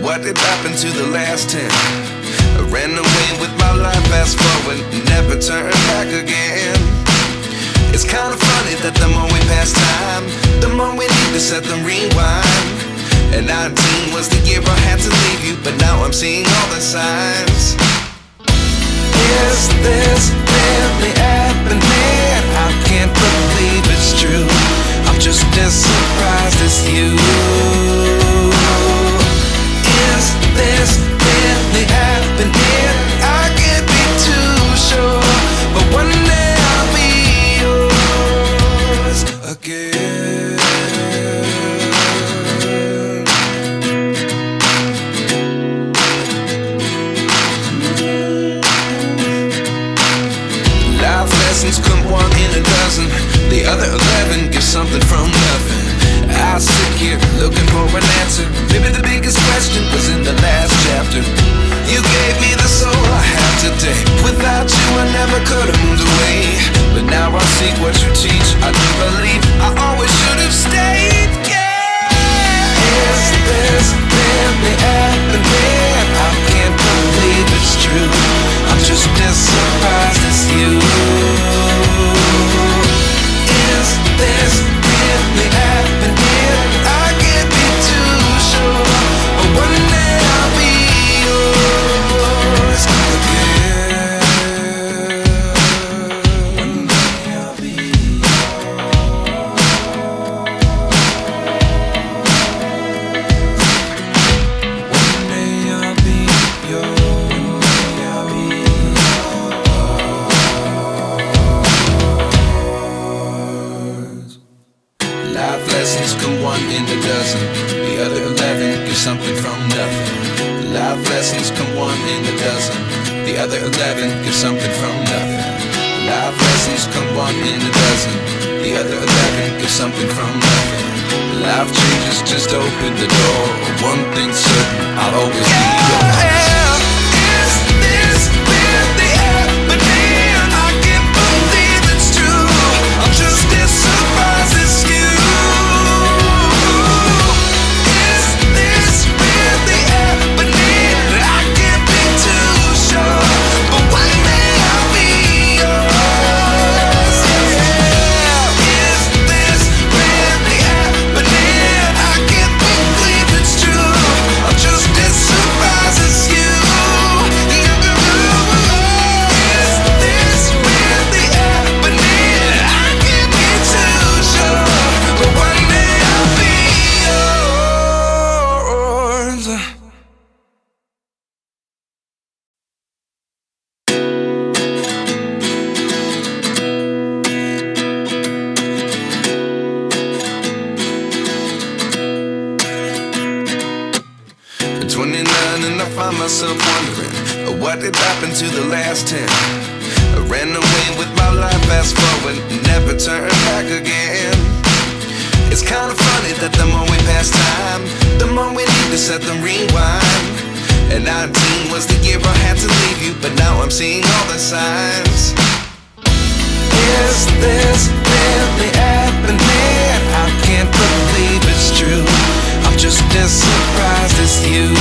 What did happen to the last 10? I ran away with my life, fast forward, never turn back again. It's kind of funny that the more we pass time, the more we need to set them rewind. And 19 was the year I had to leave you, but now I'm seeing all the signs. Is this really happening? I can't believe it's true. I'm just as surprised as you. Is this really happening? I can't be too sure, but one day I'll be yours again. Life lessons come one in a dozen. The other 11 give something from nothing. I sit here looking for an answer. Maybe the biggest question was in the last chapter. You gave me the soul I have today. Without you I never could have moved away. But now I see what you teach. I do believe I always should have stayed. Yeah. Is this really happening? I can't believe it's true. I'm just as surprised as you. Is this really happening? I can't be too sure, but one day I'll be yours again. One day I'll be One day I'll be yours. Life lessons come one in a dozen. The other 11 give something from nothing. Life lessons come one in a dozen. The other 11 give something from nothing. Life lessons come one in a dozen. The other 11 give something from nothing. Life changes, just open the door. One thing's certain, I'll always be yours. Is this really happening? I can't believe it's true. I'm just as surprised as you. And I find myself wondering, what did happen to the last 10? I ran away with my life, fast forward, never turn back again. It's kind of funny that the more we pass time, the more we need to set them rewind. And 19 was the year I had to leave you, but now I'm seeing all the signs. Is this really happening? I can't believe it's true. I'm just as surprised as you.